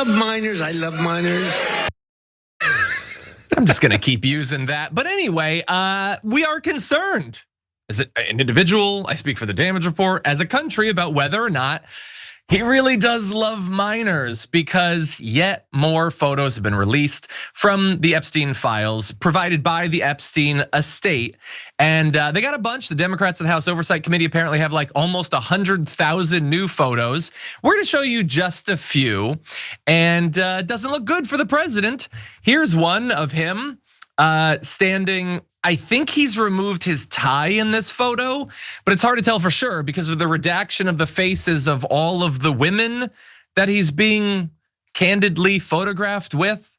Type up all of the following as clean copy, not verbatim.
love minors. I love minors. I'm just gonna keep using that. But anyway, we are concerned as an individual, I speak for the damage report, as a country about whether or not he really does love minors, because yet more photos have been released from the Epstein files provided by the Epstein estate. And they got a bunch. The Democrats in the House Oversight Committee apparently have like almost 100,000 new photos. We're gonna show you just a few, and it doesn't look good for the president. Here's one of him standing. I think he's removed his tie in this photo, but it's hard to tell for sure because of the redaction of the faces of all of the women that he's being candidly photographed with.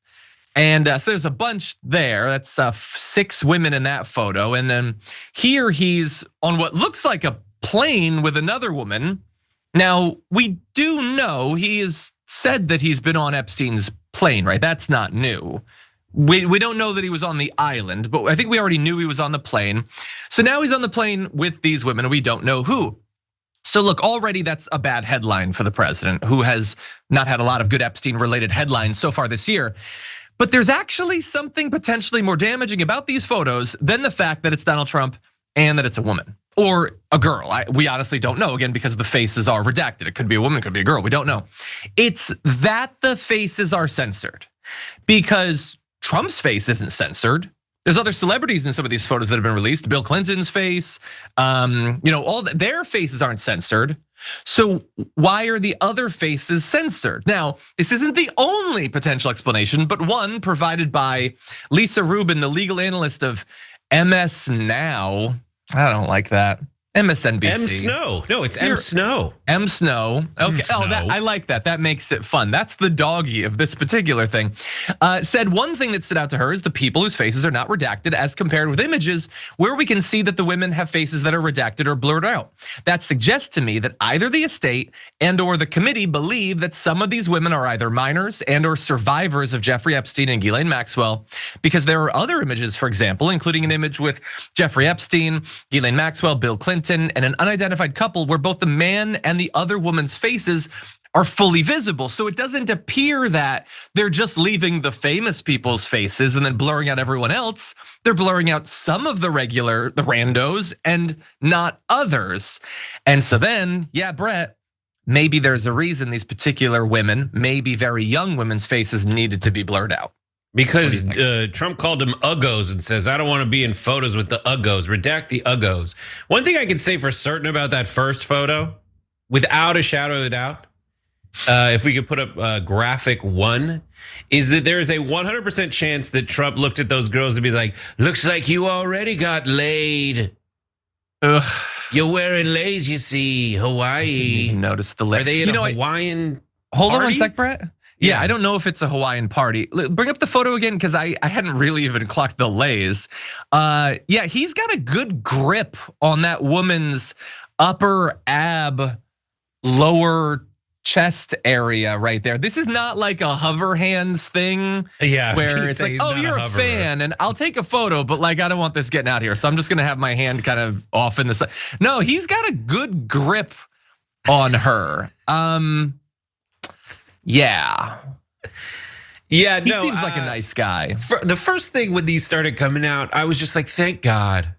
And so there's a bunch there. That's 6 women in that photo. And then here he's on what looks like a plane with another woman. Now, we do know he has said that he's been on Epstein's plane, right? That's not new. We don't know that he was on the island, but I think we already knew he was on the plane. So now he's on the plane with these women, and we don't know who. So look, already that's a bad headline for the president, who has not had a lot of good Epstein-related headlines so far this year. But there's actually something potentially more damaging about these photos than the fact that it's Donald Trump and that it's a woman or a girl. We honestly don't know, again, because the faces are redacted. It could be a woman, it could be a girl, we don't know. It's that the faces are censored, because Trump's face isn't censored. There's other celebrities in some of these photos that have been released. Bill Clinton's face, all their faces aren't censored. So why are the other faces censored? Now, this isn't the only potential explanation, but one provided by Lisa Rubin, the legal analyst of MS Now. I don't like that. MSNBC. M Snow. No, it's M Snow. M Snow. Okay. Snow. I like that. That makes it fun. That's the doggy of this particular thing. Said one thing that stood out to her is the people whose faces are not redacted as compared with images where we can see that the women have faces that are redacted or blurred out. That suggests to me that either the estate and or the committee believe that some of these women are either minors and or survivors of Jeffrey Epstein and Ghislaine Maxwell, because there are other images, for example, including an image with Jeffrey Epstein, Ghislaine Maxwell, Bill Clinton, and an unidentified couple where both the man and the other woman's faces are fully visible. So it doesn't appear that they're just leaving the famous people's faces and then blurring out everyone else. They're blurring out some of the randos, and not others. And so then, yeah, Brett, maybe there's a reason these particular women, maybe very young women's faces, needed to be blurred out. Because Trump called them uggos and says, I don't want to be in photos with the uggos, redact the uggos. One thing I can say for certain about that first photo, without a shadow of a doubt, if we could put up graphic 1, is that there is a 100% chance that Trump looked at those girls and be like, looks like you already got laid. Ugh. You're wearing leis, you see, Hawaii. Notice the list. Are they in a Hawaiian Hold on party? one sec, Brett. Yeah, I don't know if it's a Hawaiian party. Bring up the photo again, because I hadn't really even clocked the leis. Yeah, he's got a good grip on that woman's upper ab, lower chest area right there. This is not like a hover hands thing. Yeah, where it's like, oh, you're a fan, and I'll take a photo, but like I don't want this getting out here, so I'm just gonna have my hand kind of off in the side. No, he's got a good grip on her. Yeah. Yeah, he seems like a nice guy. The first thing when these started coming out, I was just like, thank God.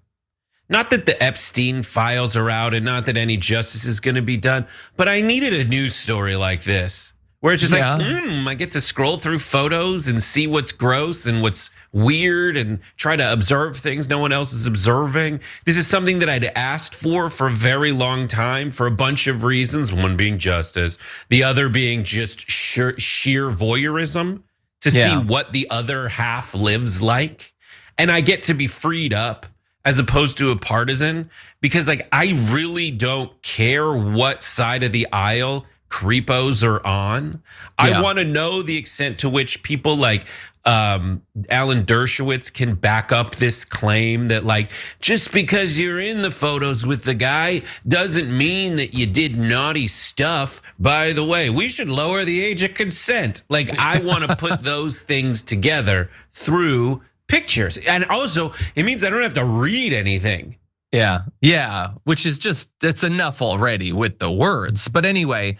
Not that the Epstein files are out and not that any justice is gonna be done, but I needed a news story like this, where it's just like, I get to scroll through photos and see what's gross and what's weird and try to observe things no one else is observing. This is something that I'd asked for a very long time for a bunch of reasons. One being justice, the other being just sheer voyeurism to see what the other half lives like. And I get to be freed up as opposed to a partisan, because like I really don't care what side of the aisle creepos are on. I want to know the extent to which people like Alan Dershowitz can back up this claim that like, just because you're in the photos with the guy doesn't mean that you did naughty stuff. By the way, we should lower the age of consent. Like I want to put those things together through pictures. And also it means I don't have to read anything. Yeah, which is just, it's enough already with the words. But anyway,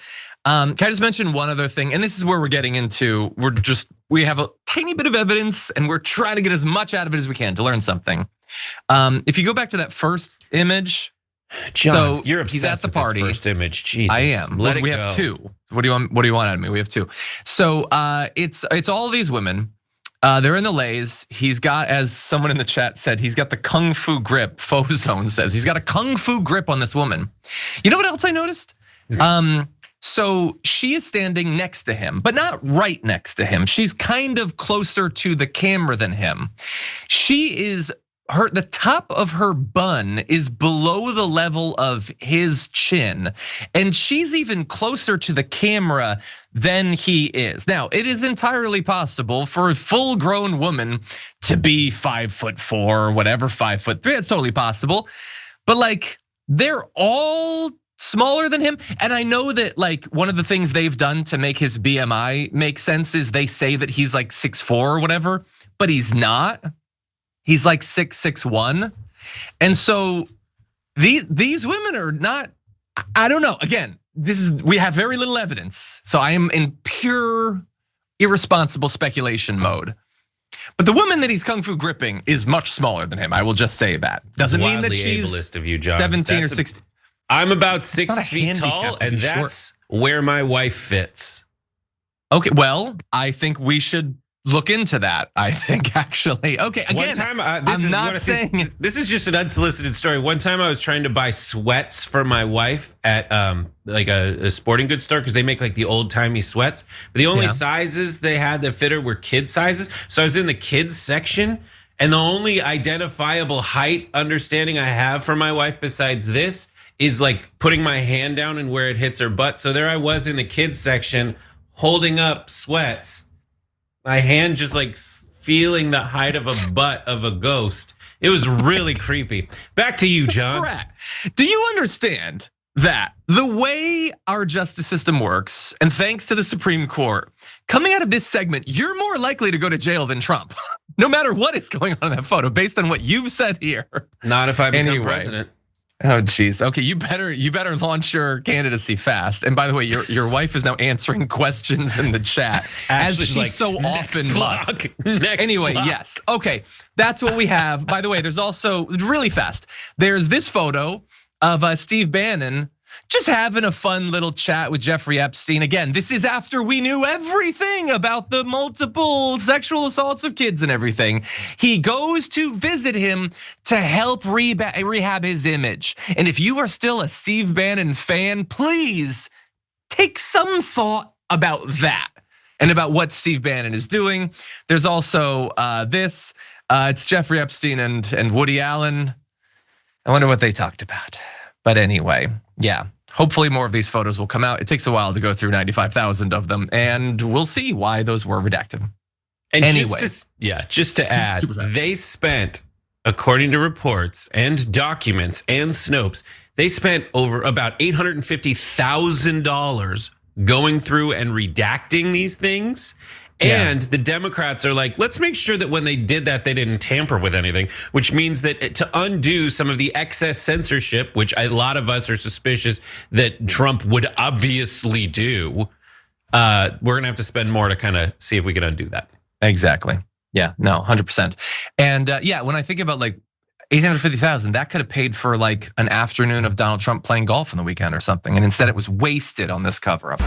Can I just mention one other thing? And this is where we're getting into, we have a tiny bit of evidence and we're trying to get as much out of it as we can to learn something. If you go back to that first image, John, so you're obsessed he's at the with party. This first image, Jesus. I am. We have two. What do you want out of me? We have two. So it's all of these women. They're in the leis. He's got, as someone in the chat said, he's got the kung fu grip. Zone says he's got a kung fu grip on this woman. You know what else I noticed? So she is standing next to him, but not right next to him. She's kind of closer to the camera than him. The top of her bun is below the level of his chin, and she's even closer to the camera than he is. Now, it is entirely possible for a full-grown woman to be 5'4" or whatever, 5'3". It's totally possible, but like they're all smaller than him. And I know that like one of the things they've done to make his BMI make sense is they say that he's like 6'4" or whatever, but he's not. He's like 6'1". And so these women are not, I don't know. Again, we have very little evidence. So I am in pure irresponsible speculation mode. But the woman that he's kung fu gripping is much smaller than him. I will just say that. Doesn't mean that she's ableist of you, John. 17 or 16. I'm about 6 feet tall, and that's where my wife fits. Okay, well, I think we should look into that. I think actually. Okay, again, one time, I'm not saying this is just an unsolicited story. One time, I was trying to buy sweats for my wife at like a sporting goods store because they make like the old timey sweats. But the only sizes they had that fit her were kid sizes. So I was in the kids section, and the only identifiable height understanding I have for my wife besides this is like putting my hand down and where it hits her butt. So there I was in the kids section holding up sweats. My hand just like feeling the height of a butt of a ghost. It was really creepy. Back to you, John. Brett, do you understand that the way our justice system works, and thanks to the Supreme Court, coming out of this segment, you're more likely to go to jail than Trump, no matter what is going on in that photo, based on what you've said here. Not if I become president. Oh geez. Okay, you better launch your candidacy fast. And by the way, your wife is now answering questions in the chat as she like, so often must. Anyway, yes. Okay, that's what we have. By the way, there's also really fast. There's this photo of Steve Bannon just having a fun little chat with Jeffrey Epstein. Again, this is after we knew everything about the multiple sexual assaults of kids and everything. He goes to visit him to help rehab his image. And if you are still a Steve Bannon fan, please take some thought about that and about what Steve Bannon is doing. There's also this, it's Jeffrey Epstein and Woody Allen. I wonder what they talked about. But anyway, yeah, hopefully more of these photos will come out. It takes a while to go through 95,000 of them, and we'll see why those were redacted. And anyway, just to add, they spent, according to reports and documents and Snopes, they spent over about $850,000 going through and redacting these things. And the Democrats are like, let's make sure that when they did that, they didn't tamper with anything, which means that to undo some of the excess censorship, which a lot of us are suspicious that Trump would obviously do, we're gonna have to spend more to kind of see if we can undo that. Exactly. Yeah, no, 100%. And yeah, when I think about like 850,000, that could have paid for like an afternoon of Donald Trump playing golf on the weekend or something. And instead it was wasted on this cover up.